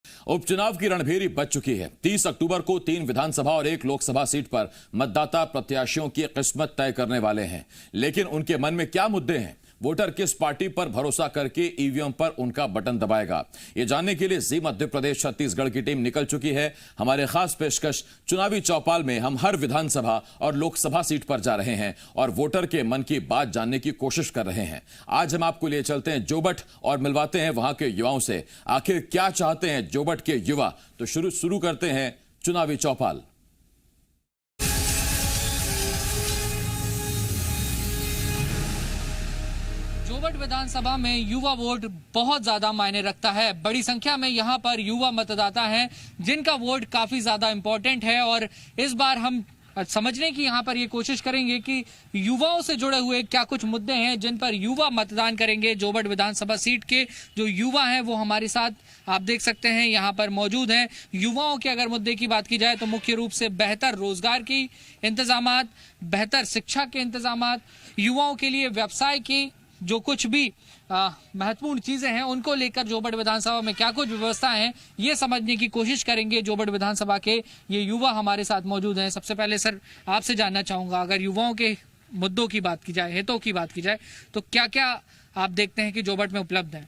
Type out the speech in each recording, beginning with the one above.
उपचुनाव की रणभेरी बज चुकी है। 30 अक्टूबर को 3 विधानसभा और 1 लोकसभा सीट पर मतदाता प्रत्याशियों की किस्मत तय करने वाले हैं। लेकिन उनके मन में क्या मुद्दे हैं? वोटर किस पार्टी पर भरोसा करके ईवीएम पर उनका बटन दबाएगा? ये जानने के लिए जी मध्य प्रदेश छत्तीसगढ़ की टीम निकल चुकी है। हमारे खास पेशकश चुनावी चौपाल में हम हर विधानसभा और लोकसभा सीट पर जा रहे हैं और वोटर के मन की बात जानने की कोशिश कर रहे हैं। आज हम आपको लिए चलते हैं जोबट और मिलवाते हैं वहां के युवाओं से। आखिर क्या चाहते हैं जोबट के युवा? तो शुरू करते हैं चुनावी चौपाल। जोबट विधानसभा में युवा वोट बहुत ज्यादा मायने रखता है। बड़ी संख्या में यहां पर युवा मतदाता हैं जिनका वोट काफी ज्यादा इंपॉर्टेंट है और इस बार हम समझने की यहां पर ये कोशिश करेंगे कि युवाओं से जुड़े हुए क्या कुछ मुद्दे हैं जिन पर युवा मतदान करेंगे। जोबट विधानसभा सीट के जो युवा हैं वो हमारे साथ आप देख सकते हैं यहां पर मौजूद हैं। युवाओं के अगर मुद्दे की बात की जाए तो मुख्य रूप से बेहतर रोजगार की इंतजामात, बेहतर शिक्षा के इंतजामात, युवाओं के लिए व्यवसाय की जो कुछ भी महत्वपूर्ण चीजें हैं उनको लेकर जोबट विधानसभा में क्या कुछ व्यवस्था है ये समझने की कोशिश करेंगे। जोबट विधानसभा के ये युवा हमारे साथ मौजूद हैं। सबसे पहले सर आपसे जानना चाहूंगा, अगर युवाओं के मुद्दों की बात की जाए, हितों की बात की जाए, तो क्या क्या आप देखते हैं कि जोबट में उपलब्ध है?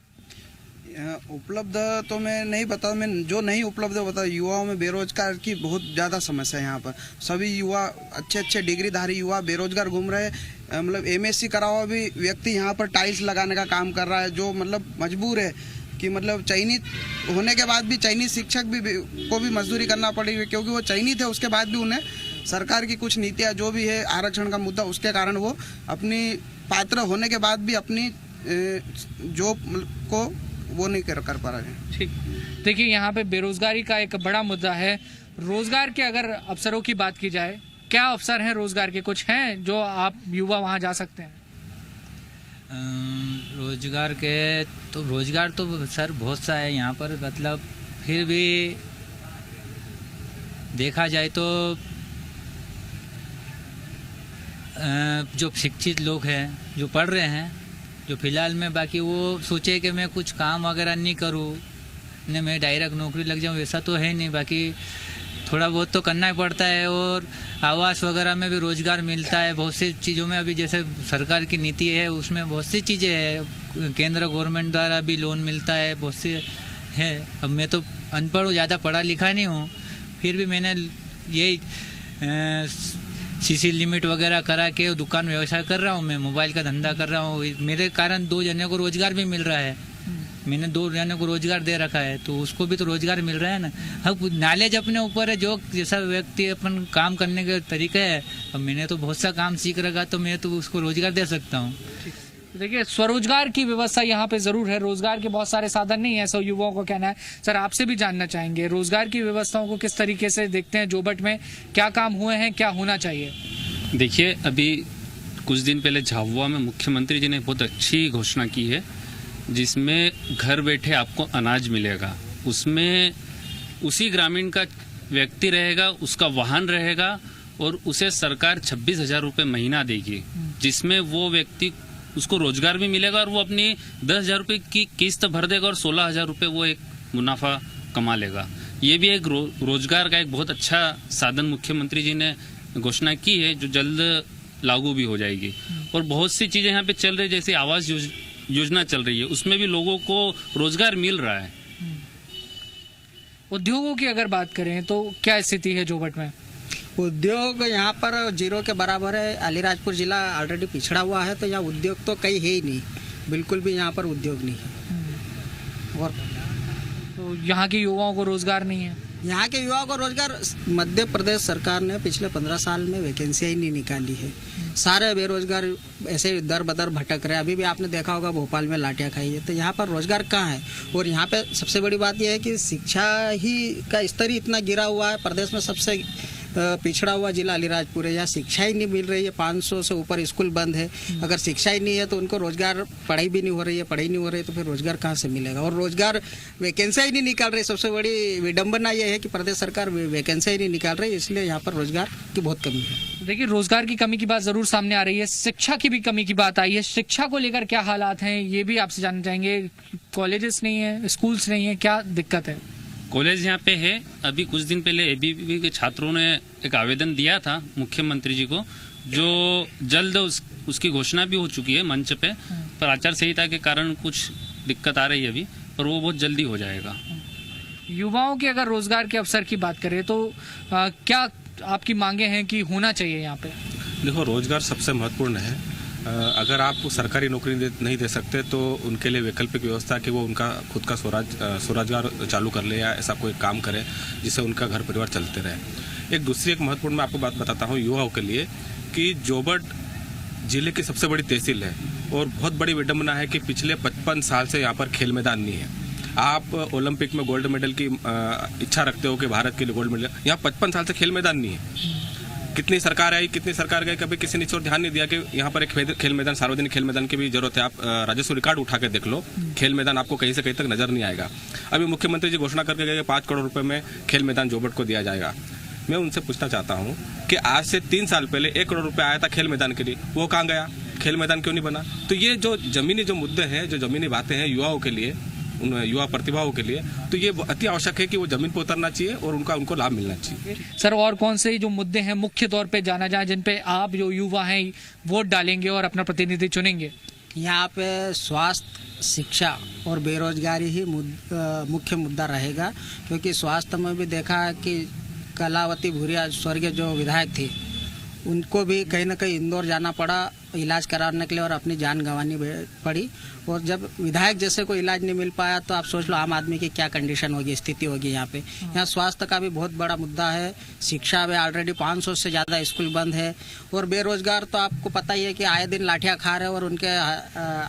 उपलब्ध तो मैं नहीं बता, मैं जो नहीं उपलब्ध है बता। युवाओं में बेरोजगार की बहुत ज़्यादा समस्या है यहाँ पर। सभी युवा अच्छे डिग्रीधारी युवा बेरोजगार घूम रहे हैं। मतलब एमएससी करा हुआ भी व्यक्ति यहाँ पर टाइल्स लगाने का काम कर रहा है, जो मतलब मजबूर है कि मतलब चयनित होने के बाद भी चयनित शिक्षक को भी मजदूरी करना पड़ेगी, क्योंकि वो चयनित है। उसके बाद भी उन्हें सरकार की कुछ नीतियाँ जो भी है आरक्षण का मुद्दा, उसके कारण वो अपनी पात्र होने के बाद भी अपनी जॉब को वो नहीं कर पा रहे हैं। ठीक, देखिए यहाँ पे बेरोजगारी का एक बड़ा मुद्दा है। रोजगार के अगर अवसरों की बात की जाए, क्या अवसर हैं रोजगार के? कुछ हैं जो आप युवा वहाँ जा सकते हैं? रोजगार तो सर बहुत सा है यहाँ पर। मतलब फिर भी देखा जाए तो जो शिक्षित लोग हैं जो पढ़ रहे हैं, जो फिलहाल में, बाकी वो सोचे कि मैं कुछ काम वगैरह नहीं करूँ, नहीं मैं डायरेक्ट नौकरी लग जाऊँ, वैसा तो है नहीं। बाकी थोड़ा बहुत तो करना ही पड़ता है। और आवास वगैरह में भी रोजगार मिलता है। बहुत सी चीज़ों में अभी जैसे सरकार की नीति है उसमें बहुत सी चीज़ें हैं। केंद्र गवर्नमेंट द्वारा भी लोन मिलता है, बहुत सी है। अब मैं तो अनपढ़ हूँ, ज़्यादा पढ़ा लिखा नहीं हूँ, फिर भी मैंने यही सीसी लिमिट वगैरह करा के दुकान व्यवसाय कर रहा हूँ। मैं मोबाइल का धंधा कर रहा हूँ। मेरे कारण 2 जने को रोजगार भी मिल रहा है। मैंने 2 जने को रोजगार दे रखा है, तो उसको भी तो रोजगार मिल रहा है ना। अब नॉलेज अपने ऊपर है, जो जैसा व्यक्ति अपन काम करने के तरीके है। अब मैंने तो बहुत सा काम सीख रखा, तो मैं तो उसको रोजगार दे सकता हूँ। देखिए स्वरोजगार की व्यवस्था यहाँ पे जरूर है। रोजगार के बहुत सारे साधन नहीं है, ऐसा युवाओं को कहना है। सर आपसे भी जानना चाहेंगे, रोजगार की व्यवस्थाओं को किस तरीके से देखते हैं? जोबट में क्या काम हुए हैं, क्या होना चाहिए? देखिए, अभी कुछ दिन पहले झाबुआ में मुख्यमंत्री जी ने बहुत अच्छी घोषणा की है, जिसमें घर बैठे आपको अनाज मिलेगा। उसमें उसी ग्रामीण का व्यक्ति रहेगा, उसका वाहन रहेगा और उसे सरकार 26,000 रुपये महीना देगी, जिसमें वो व्यक्ति उसको रोजगार भी मिलेगा और वो अपनी 10,000 रुपये की किस्त भर देगा और 16,000 रुपये वो एक मुनाफा कमा लेगा। ये भी एक रोजगार का एक बहुत अच्छा साधन मुख्यमंत्री जी ने घोषणा की है, जो जल्द लागू भी हो जाएगी। और बहुत सी चीजें यहाँ पे चल रही है, जैसे आवास योजना चल रही है, उसमें भी लोगों को रोजगार मिल रहा है। उद्योगों की अगर बात करें तो क्या स्थिति है जोबट में? उद्योग यहाँ पर 0 के बराबर है। अलीराजपुर जिला ऑलरेडी पिछड़ा हुआ है, तो यहाँ उद्योग तो कहीं है ही नहीं, बिल्कुल भी यहाँ पर उद्योग नहीं है। और तो यहाँ के युवाओं को रोजगार नहीं है? यहाँ के युवाओं को रोजगार मध्य प्रदेश सरकार ने पिछले 15 साल में वैकेंसी ही नहीं निकाली है। सारे बेरोजगार ऐसे दर बदर भटक रहे हैं। अभी भी आपने देखा होगा भोपाल में लाठियाँ खाई है, तो यहाँ पर रोजगार कहाँ है? और यहाँ पे सबसे बड़ी बात यह है कि शिक्षा ही का स्तर ही इतना गिरा हुआ है। प्रदेश में सबसे पिछड़ा हुआ जिला अलीराजपुर है। यहाँ शिक्षा ही नहीं मिल रही है। 500 से ऊपर स्कूल बंद है। अगर शिक्षा ही नहीं है तो उनको रोजगार, पढ़ाई भी नहीं हो रही है, पढ़ाई नहीं हो रही है तो फिर रोजगार कहाँ से मिलेगा? और रोजगार वैकेंसी ही नहीं निकाल रही। सबसे बड़ी विडंबना यह है कि प्रदेश सरकार वैकेंसी ही नहीं निकाल रही, इसलिए यहाँ पर रोजगार की बहुत कमी है। देखिए रोजगार की कमी की बात जरूर सामने आ रही है, शिक्षा की भी कमी की बात आई है। शिक्षा को लेकर क्या हालात हैं ये भी आपसे जानना चाहेंगे। कॉलेजेस नहीं है, स्कूल्स नहीं है, क्या दिक्कत है? कॉलेज यहाँ पे है। अभी कुछ दिन पहले एबीवीपी के छात्रों ने एक आवेदन दिया था मुख्यमंत्री जी को, जो जल्द उसकी घोषणा भी हो चुकी है मंच पे, पर आचार संहिता के कारण कुछ दिक्कत आ रही है अभी, पर वो बहुत जल्दी हो जाएगा। युवाओं के अगर रोजगार के अवसर की बात करें तो क्या आपकी मांगे हैं कि होना चाहिए यहाँ पे? देखो, रोजगार सबसे महत्वपूर्ण है। अगर आप सरकारी नौकरी नहीं दे सकते तो उनके लिए वैकल्पिक व्यवस्था कि वो उनका खुद का स्वरोजगार चालू कर ले या ऐसा कोई काम करे जिससे उनका घर परिवार चलते रहे। एक दूसरी एक महत्वपूर्ण मैं आपको बात बताता हूँ युवाओं के लिए कि जोबट जिले की सबसे बड़ी तहसील है और बहुत बड़ी विडंबना है कि पिछले 55 साल से यहाँ पर खेल मैदान नहीं है। आप ओलंपिक में गोल्ड मेडल की इच्छा रखते हो कि भारत के लिए गोल्ड मेडल, यहाँ 55 साल से खेल मैदान नहीं है। कितनी सरकार आई, कितनी सरकार गई, कभी किसी ने इस ओर ध्यान नहीं दिया कि यहाँ पर एक खेल मैदान, सार्वजनिक खेल मैदान की भी जरूरत है। आप राजस्व रिकॉर्ड उठा के देख लो, खेल मैदान आपको कहीं से कहीं तक नजर नहीं आएगा। अभी मुख्यमंत्री जी घोषणा करके गए 5 करोड़ रुपए में खेल मैदान जोबट को दिया जाएगा। मैं उनसे पूछना चाहता हूँ कि आज से 3 साल पहले 1 करोड़ रुपए आया था खेल मैदान के लिए, वो कहाँ गया? खेल मैदान क्यों नहीं बना? तो ये जो जमीनी जो मुद्दे हैं, जो जमीनी बातें हैं युवाओं के लिए, उन युवा प्रतिभाओं के लिए, तो ये अति आवश्यक है कि वो जमीन पर उतरना चाहिए और उनको लाभ मिलना चाहिए। सर, और कौन से जो मुद्दे हैं मुख्य तौर पे जाना जाए जिन पे आप जो युवा हैं वोट डालेंगे और अपना प्रतिनिधि चुनेंगे? यहाँ पे स्वास्थ्य, शिक्षा और बेरोजगारी ही मुख्य मुद्दा रहेगा, क्योंकि स्वास्थ्य में भी देखा है कि कलावती भूरिया स्वर्गीय जो विधायक थी, उनको भी कहीं ना कहीं इंदौर जाना पड़ा इलाज कराने के लिए और अपनी जान गंवानी पड़ी। और जब विधायक जैसे को इलाज नहीं मिल पाया तो आप सोच लो आम आदमी की क्या कंडीशन होगी, स्थिति होगी यहाँ पे। यहाँ स्वास्थ्य का भी बहुत बड़ा मुद्दा है। शिक्षा में ऑलरेडी 500 से ज़्यादा स्कूल बंद है। और बेरोजगार तो आपको पता ही है कि आए दिन लाठियाँ खा रहे हैं और उनके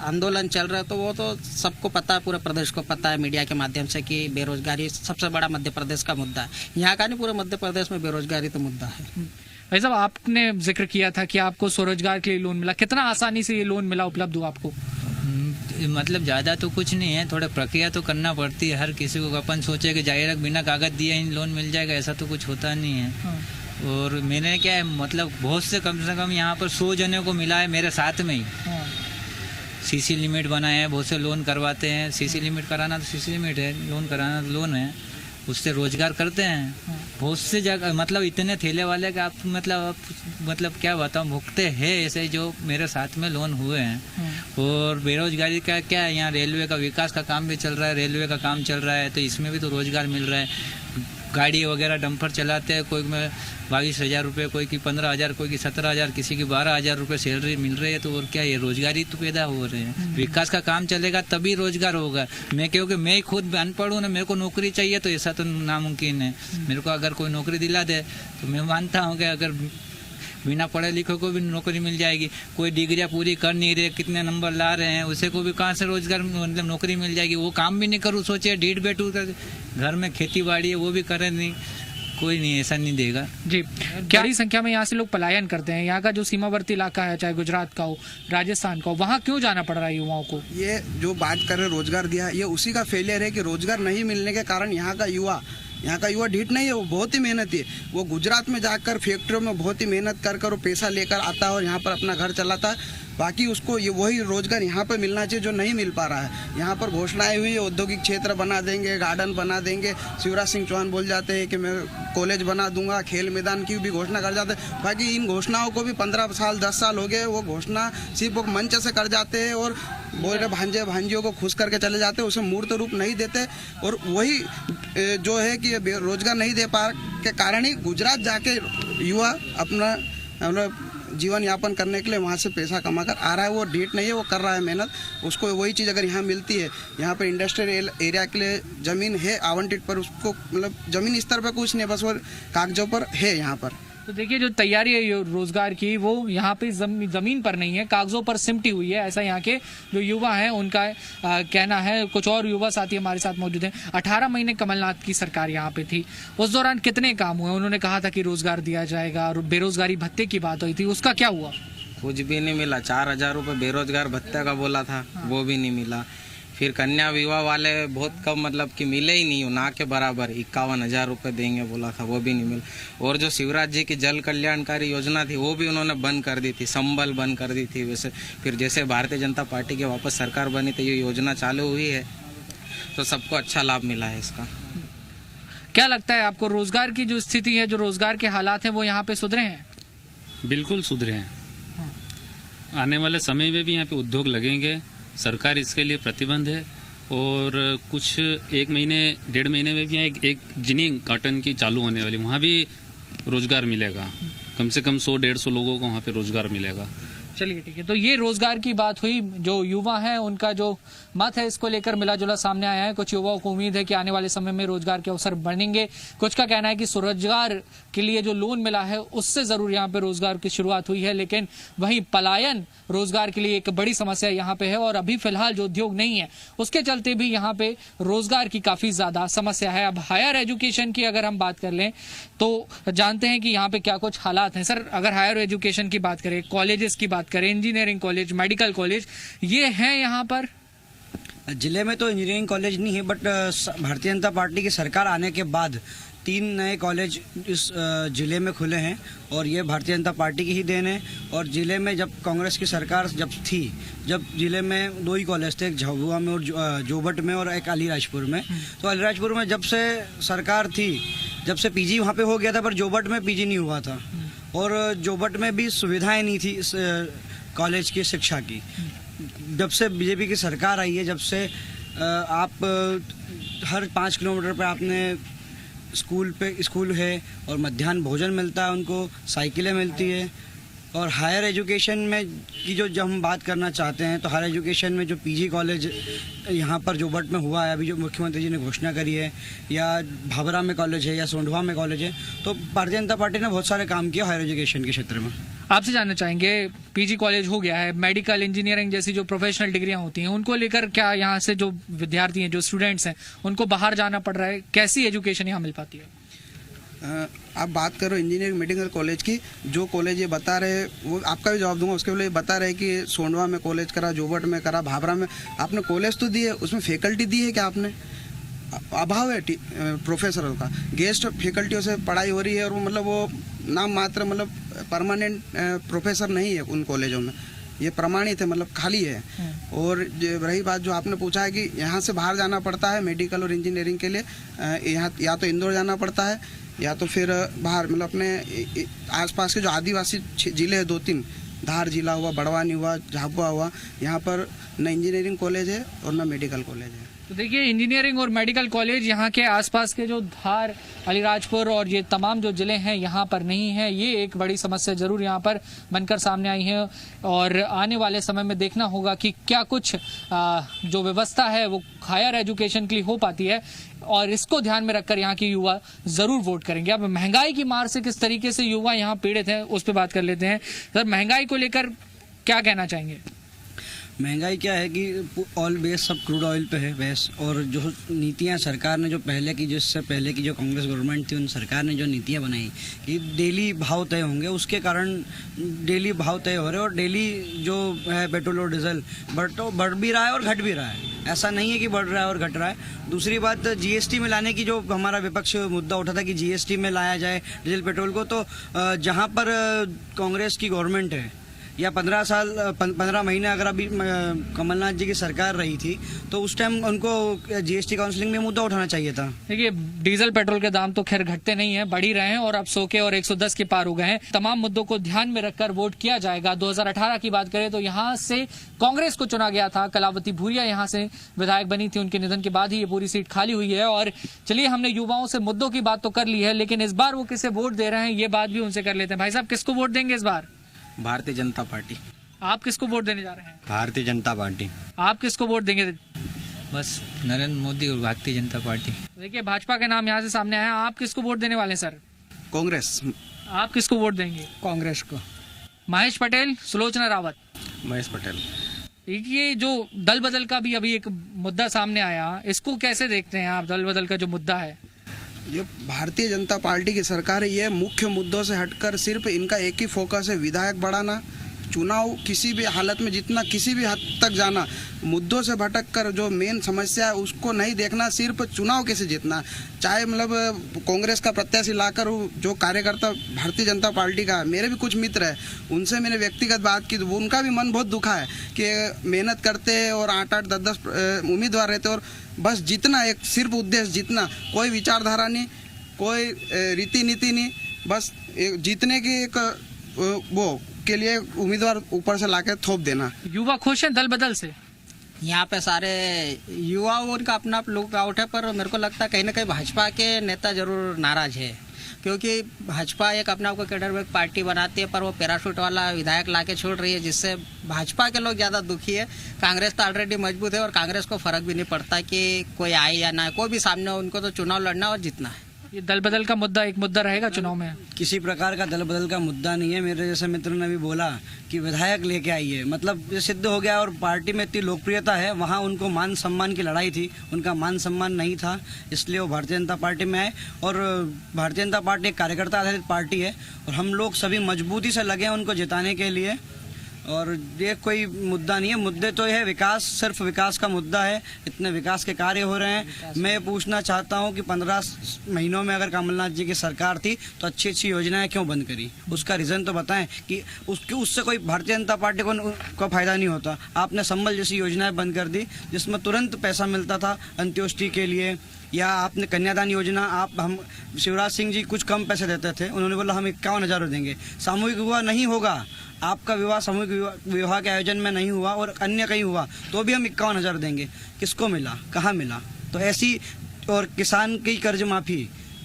आंदोलन चल रहे हैं, तो वो तो सबको पता है, पूरे प्रदेश को पता है मीडिया के माध्यम से कि बेरोजगारी सबसे बड़ा मध्य प्रदेश का मुद्दा है। यहाँ का नहीं, पूरे मध्य प्रदेश में बेरोजगारी तो मुद्दा है। भाई साहब, आपने जिक्र किया था कि आपको स्वरोजगार के लिए लोन मिला, कितना आसानी से ये लोन मिला, उपलब्ध हुआ आपको? मतलब ज़्यादा तो कुछ नहीं है, थोड़ा प्रक्रिया तो करना पड़ती है। हर किसी को अपन सोचे कि जाहिर बिना कागज दिए ही लोन मिल जाएगा, ऐसा तो कुछ होता नहीं है। और मैंने क्या है, मतलब बहुत से कम यहाँ पर 100 जनों को मिला है मेरे साथ में ही। सीसी लिमिट बनाए हैं, बहुत से लोन करवाते हैं। सीसी लिमिट कराना तो सीसी लिमिट है, लोन कराना तो लोन है, उससे रोजगार करते हैं। बहुत से जगह मतलब इतने ठेले वाले कि आप मतलब क्या बताऊं, भुगते हैं ऐसे जो मेरे साथ में लोन हुए हैं। और बेरोजगारी का क्या है, यहाँ रेलवे का विकास का काम भी चल रहा है, रेलवे का काम चल रहा है, तो इसमें भी तो रोजगार मिल रहा है। गाड़ी वगैरह डंपर चलाते हैं, कोई में 22,000 रुपये, कोई की 15,000, कोई की 17,000, किसी की 12,000 रुपये सैलरी मिल रही है। तो और क्या, ये रोजगारी तो पैदा हो रहे हैं। विकास का काम चलेगा तभी रोजगार होगा। मैं क्योंकि मैं खुद अनपढ़ हूँ ना, मेरे को नौकरी चाहिए, तो ऐसा तो नामुमकिन है। मेरे को अगर कोई नौकरी दिला दे तो मैं मानता हूँ कि अगर बिना पढ़े लिखे को भी नौकरी मिल जाएगी। कोई डिग्रियाँ पूरी कर नहीं रहे, कितने नंबर ला रहे हैं, उसे को भी कहाँ से रोजगार मतलब नौकरी मिल जाएगी। वो काम भी नहीं करूँ, सोचे डीठ बैठूँ, घर में खेती बाड़ी है वो भी करें नहीं, कोई नहीं, ऐसा नहीं देगा जी। क्या बड़ी संख्या में यहाँ से लोग पलायन करते हैं? यहाँ का जो सीमावर्ती इलाका है, चाहे गुजरात का हो, राजस्थान का हो, वहाँ क्यों जाना पड़ रहा है युवाओं को? ये जो बात कर रहे रोजगार दिया, ये उसी का फेलियर है कि रोजगार नहीं मिलने के कारण यहाँ का युवा ढीठ नहीं है, वो बहुत ही मेहनती है। वो गुजरात में जाकर फैक्ट्रियों में बहुत ही मेहनत कर वो पैसा लेकर आता है और यहाँ पर अपना घर चलाता है। बाकी उसको ये वही रोजगार यहाँ पर मिलना चाहिए जो नहीं मिल पा रहा है। यहाँ पर घोषणाएं हुई है, औद्योगिक क्षेत्र बना देंगे, गार्डन बना देंगे। शिवराज सिंह चौहान बोल जाते हैं कि मैं कॉलेज बना दूंगा, खेल मैदान की भी घोषणा कर जाते हैं। बाकी इन घोषणाओं को भी 15 साल 10 साल हो गए, वो घोषणा सिर्फ वो मंच से कर जाते हैं और बोल रहे भांजे भांजियों को खुश करके चले जाते हैं, उसे मूर्त रूप नहीं देते। और वही जो है कि रोजगार नहीं दे पा के कारण ही गुजरात जाके युवा अपना जीवन यापन करने के लिए वहाँ से पैसा कमा कर आ रहा है। वो ढीठ नहीं है, वो कर रहा है मेहनत। उसको वही चीज़ अगर यहाँ मिलती है, यहाँ पर इंडस्ट्रियल एरिया के लिए ज़मीन है आवंटित, पर उसको मतलब ज़मीन स्तर पर कुछ नहीं, बस वो कागजों पर है यहाँ पर। तो देखिए, जो तैयारी है रोजगार की, वो यहाँ पे जमीन पर नहीं है, कागजों पर सिमटी हुई है, ऐसा यहाँ के जो युवा हैं उनका कहना है। कुछ और युवा साथी हमारे साथ मौजूद हैं। 18 महीने कमलनाथ की सरकार यहाँ पे थी, उस दौरान कितने काम हुए? उन्होंने कहा था कि रोजगार दिया जाएगा और बेरोजगारी भत्ते की बात हुई थी, उसका क्या हुआ? कुछ भी नहीं मिला। 4,000 रुपये बेरोजगार भत्ते का बोला था, वो भी नहीं मिला। फिर कन्या विवाह वाले बहुत कम, मतलब कि मिले ही नहीं, ना के बराबर 51,000 रुपये देंगे बोला था, वो भी नहीं मिला। और जो शिवराज जी की जल कल्याणकारी योजना थी वो भी उन्होंने बंद कर दी थी, संबल बंद कर दी थी। वैसे फिर जैसे भारतीय जनता पार्टी की वापस सरकार बनी तो ये योजना चालू हुई है, तो सबको अच्छा लाभ मिला है इसका। क्या लगता है आपको, रोजगार की जो स्थिति है, जो रोजगार के हालात हैं, वो यहाँ पे सुधरे हैं? बिल्कुल सुधरे हैं। आने वाले समय में भी यहाँ पे उद्योग लगेंगे, सरकार इसके लिए प्रतिबद्ध है। और कुछ 1 महीने 1.5 महीने में भी यहाँ एक जिनिंग कॉटन की चालू होने वाली, वहाँ भी रोजगार मिलेगा। कम से कम 100-150 लोगों को वहाँ पे रोजगार मिलेगा। चलिए ठीक है, तो ये रोजगार की बात हुई। जो युवा हैं उनका जो मत है इसको लेकर मिला जुला सामने आया है। कुछ युवाओं को उम्मीद है कि आने वाले समय में रोजगार के अवसर बढ़ेंगे। कुछ का कहना है कि स्वरोजगार के लिए जो लोन मिला है उससे जरूर यहाँ पे रोजगार की शुरुआत हुई है, लेकिन वहीं पलायन रोजगार के लिए एक बड़ी समस्या यहाँ पे है। और अभी फिलहाल जो उद्योग नहीं है उसके चलते भी यहाँ पे रोजगार की काफी ज्यादा समस्या है। अब हायर एजुकेशन की अगर हम बात कर लें तो जानते हैं कि यहाँ पे क्या कुछ हालात हैं। सर, अगर हायर एजुकेशन की बात करें, कॉलेजेस की बात करें, इंजीनियरिंग कॉलेज, मेडिकल कॉलेज, ये हैं यहाँ पर? जिले में तो इंजीनियरिंग कॉलेज नहीं है, बट भारतीय जनता पार्टी की सरकार आने के बाद 3 नए कॉलेज इस जिले में खुले हैं और ये भारतीय जनता पार्टी की ही देन है। और जिले में जब कांग्रेस की सरकार थी, जब जिले में 2 ही कॉलेज थे, एक झाबुआ में और जोबट में और एक अलीराजपुर में। तो अलीराजपुर में जब से सरकार थी, जब से पीजी वहाँ पे हो गया था, पर जोबट में पीजी नहीं हुआ था और जोबट में भी सुविधाएं नहीं थी इस कॉलेज की शिक्षा की। जब से बीजेपी की सरकार आई है, जब से आप हर 5 किलोमीटर पे आपने स्कूल है और मध्याह्न भोजन मिलता है, उनको साइकिलें मिलती है। और हायर एजुकेशन में की जो हम बात करना चाहते हैं, तो हायर एजुकेशन में जो पीजी कॉलेज यहाँ पर जोबट में हुआ है, अभी जो मुख्यमंत्री जी ने घोषणा करी है, या भाभरा में कॉलेज है या सोंढवा में कॉलेज है, तो भारतीय जनता पार्टी ने बहुत सारे काम किया हायर एजुकेशन के क्षेत्र में। आपसे जानना चाहेंगे, पीजी कॉलेज हो गया है, मेडिकल, इंजीनियरिंग जैसी जो प्रोफेशनल डिग्रियां होती हैं, उनको लेकर क्या यहाँ से जो विद्यार्थी हैं, जो स्टूडेंट्स हैं, उनको बाहर जाना पड़ रहा है? कैसी एजुकेशन यहाँ मिल पाती है? आप बात करो इंजीनियरिंग मेडिकल कॉलेज की, जो कॉलेज ये बता रहे, वो आपका भी जवाब दूंगा, उसके लिए बता रहे कि सोंढवा में कॉलेज करा, जोबट में करा, भाभरा में। आपने कॉलेज तो दिए, उसमें फैकल्टी दी है क्या आपने? अभाव है प्रोफेसरों का, गेस्ट फैकल्टियों से पढ़ाई हो रही है और वो मतलब वो नाम मात्र, मतलब परमानेंट प्रोफेसर नहीं है उन कॉलेजों में, ये प्रमाणित है, मतलब खाली है। और रही बात जो आपने पूछा है कि यहाँ से बाहर जाना पड़ता है मेडिकल और इंजीनियरिंग के लिए, यहाँ या तो इंदौर जाना पड़ता है या तो फिर बाहर, मतलब अपने आसपास के जो आदिवासी जिले हैं 2-3, धार जिला हुआ, बड़वानी हुआ, झाबुआ हुआ, यहाँ पर न इंजीनियरिंग कॉलेज है और न मेडिकल कॉलेज है। तो देखिए, इंजीनियरिंग और मेडिकल कॉलेज यहाँ के आसपास के जो धार, अलीराजपुर और ये तमाम जो जिले हैं यहाँ पर नहीं है। ये एक बड़ी समस्या जरूर यहाँ पर बनकर सामने आई है और आने वाले समय में देखना होगा कि क्या कुछ जो व्यवस्था है वो हायर एजुकेशन के लिए हो पाती है, और इसको ध्यान में रखकर यहाँ के युवा जरूर वोट करेंगे। अब महंगाई की मार से किस तरीके से युवा यहाँ पीड़ित हैं, उस पर बात कर लेते हैं। सर, महंगाई को लेकर क्या कहना चाहेंगे? महंगाई क्या है कि ऑल बेस सब क्रूड ऑयल पे है बेस, और जो नीतियां सरकार ने जो पहले की, जिससे पहले की जो कांग्रेस गवर्नमेंट थी, उन सरकार ने जो नीतियां बनाई कि डेली भाव तय होंगे, उसके कारण डेली भाव तय हो रहे हैं और डेली जो है पेट्रोल और डीजल बढ़ भी रहा है और घट भी रहा है। ऐसा नहीं है कि बढ़ रहा है और घट रहा है। दूसरी बात, जीएसटी में लाने की जो हमारा विपक्ष मुद्दा उठा था कि जीएसटी में लाया जाए डीजल पेट्रोल को, तो जहाँ पर कांग्रेस की गवर्नमेंट है या 15 महीने अगर अभी कमलनाथ जी की सरकार रही थी, तो उस टाइम उनको जीएसटी काउंसिलिंग में मुद्दा उठाना चाहिए था। देखिए, डीजल पेट्रोल के दाम तो खैर घटते नहीं हैं, बढ़ ही रहे हैं और अब 100 के और 110 के पार हो गए हैं। तमाम मुद्दों को ध्यान में रखकर वोट किया जाएगा। 2018 की बात करें तो यहाँ से कांग्रेस को चुना गया था, कलावती भूरिया यहाँ से विधायक बनी थी, उनके निधन के बाद ही ये पूरी सीट खाली हुई है। और चलिए, हमने युवाओं से मुद्दों की बात तो कर ली है, लेकिन इस बार वो किसे वोट दे रहे हैं ये बात भी उनसे कर लेते हैं। भाई साहब, किसको वोट देंगे इस बार? भारतीय जनता पार्टी। आप किसको वोट देने जा रहे हैं? भारतीय जनता पार्टी। आप किसको वोट देंगे? बस नरेंद्र मोदी और भारतीय जनता पार्टी। देखिए, भाजपा के नाम यहाँ से सामने आया, आप किसको वोट देने वाले हैं सर? कांग्रेस। आप किसको वोट देंगे? कांग्रेस को। महेश पटेल, सुलोचना रावत? महेश पटेल। ये जो दल बदल का भी अभी एक मुद्दा सामने आया, इसको कैसे देखते हैं आप? दल बदल का जो मुद्दा है, जो भारतीय जनता पार्टी की सरकार है, ये मुख्य मुद्दों से हटकर सिर्फ इनका एक ही फोकस है, विधायक बढ़ाना, चुनाव किसी भी हालत में जीतना, किसी भी हद तक जाना, मुद्दों से भटक कर जो मेन समस्या है उसको नहीं देखना, सिर्फ चुनाव कैसे जीतना। चाहे मतलब कांग्रेस का प्रत्याशी लाकर जो कार्यकर्ता भारतीय जनता पार्टी का, मेरे भी कुछ मित्र है, उनसे मैंने व्यक्तिगत बात की तो उनका भी मन बहुत दुखा है कि मेहनत करते हैं और 8-8, 10-10 उम्मीदवार रहते और बस जीतना, एक सिर्फ उद्देश्य जीतना, कोई विचारधारा नहीं, कोई रीति नीति नहीं, बस जीतने की एक वो के लिए उम्मीदवार ऊपर से लाके थोप देना। युवा खुश हैं दल बदल से? यहाँ पे सारे युवा उनका अपना लुक आउट है, पर मेरे को लगता है कहीं ना कहीं भाजपा के नेता जरूर नाराज है, क्योंकि भाजपा एक अपने आप को कैडर पार्टी बनाती है, पर वो पैराशूट वाला विधायक लाके छोड़ रही है, जिससे भाजपा के लोग ज़्यादा दुखी है। कांग्रेस तो ऑलरेडी मजबूत है और कांग्रेस को फर्क भी नहीं पड़ता कि कोई आए या ना, कोई भी सामने हो, उनको तो चुनाव लड़ना और जीतना है। ये दल बदल का मुद्दा एक मुद्दा रहेगा चुनाव में? किसी प्रकार का दल बदल का मुद्दा नहीं है। मेरे जैसे मित्र ने भी बोला कि विधायक लेके आइए, मतलब ये सिद्ध हो गया। और पार्टी में इतनी लोकप्रियता है, वहाँ उनको मान सम्मान की लड़ाई थी, उनका मान सम्मान नहीं था, इसलिए वो भारतीय जनता पार्टी में आए। और भारतीय जनता पार्टी एक कार्यकर्ता आधारित पार्टी है और हम लोग सभी मजबूती से लगे हैं उनको जिताने के लिए। और ये कोई मुद्दा नहीं है, मुद्दे तो यह है विकास, सिर्फ विकास का मुद्दा है। इतने विकास के कार्य हो रहे हैं। मैं पूछना चाहता हूं कि 15 महीनों में अगर कमलनाथ जी की सरकार थी तो अच्छी अच्छी योजनाएं क्यों बंद करी? उसका रीज़न तो बताएं कि उससे कोई भारतीय जनता पार्टी को फायदा नहीं होता। आपने संबल जैसी योजनाएं बंद कर दी जिसमें तुरंत पैसा मिलता था अंत्योष्टि के लिए, या आपने कन्यादान योजना, हम शिवराज सिंह जी कुछ कम पैसे देते थे, उन्होंने बोला हम 51,000 देंगे। सामूहिक विवाह नहीं होगा, आपका विवाह सामूहिक विवाह के आयोजन में नहीं हुआ और अन्य कहीं हुआ तो भी हम 51,000 देंगे। किसको मिला, कहाँ मिला? तो ऐसी, और किसान की कर्ज माफ़ी,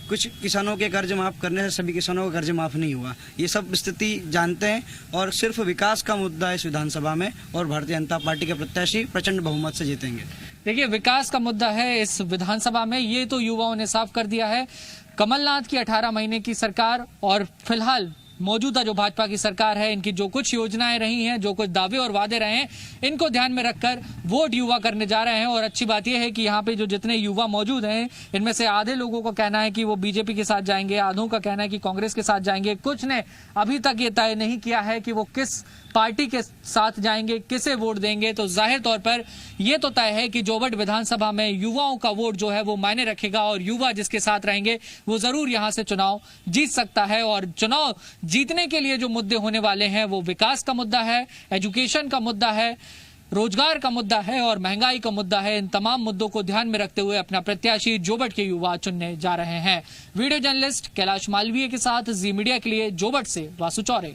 कुछ किसानों के कर्ज माफ़ करने से सभी किसानों का कर्ज माफ़ नहीं हुआ। ये सब स्थिति जानते हैं और सिर्फ विकास का मुद्दा है इस विधानसभा में, और भारतीय जनता पार्टी के प्रत्याशी प्रचंड बहुमत से जीतेंगे। देखिए, विकास का मुद्दा है इस विधानसभा में, ये तो युवाओं ने साफ कर दिया है। कमलनाथ की 18 महीने की सरकार और फिलहाल मौजूदा जो भाजपा की सरकार है, इनकी जो कुछ योजनाएं रही हैं, जो कुछ दावे और वादे रहे हैं, इनको ध्यान में रखकर वोट युवा करने जा रहे हैं। और अच्छी बात यह है कि यहाँ पे जो जितने युवा मौजूद हैं, इनमें से आधे लोगों का कहना है कि वो बीजेपी के साथ जाएंगे, आधों का कहना है कि कांग्रेस के साथ जाएंगे। कुछ ने अभी तक ये तय नहीं किया है कि वो किस पार्टी के साथ जाएंगे, किसे वोट देंगे। तो जाहिर तौर पर यह तो तय है कि जोबट विधानसभा में युवाओं का वोट जो है वो मायने रखेगा, और युवा जिसके साथ रहेंगे वो जरूर यहां से चुनाव जीत सकता है। और चुनाव जीतने के लिए जो मुद्दे होने वाले हैं वो विकास का मुद्दा है, एजुकेशन का मुद्दा है, रोजगार का मुद्दा है और महंगाई का मुद्दा है। इन तमाम मुद्दों को ध्यान में रखते हुए अपना प्रत्याशी जोबट के युवा चुनने जा रहे हैं। वीडियो जर्नलिस्ट कैलाश मालवीय के साथ जी मीडिया के लिए जोबट से वासु चौरे।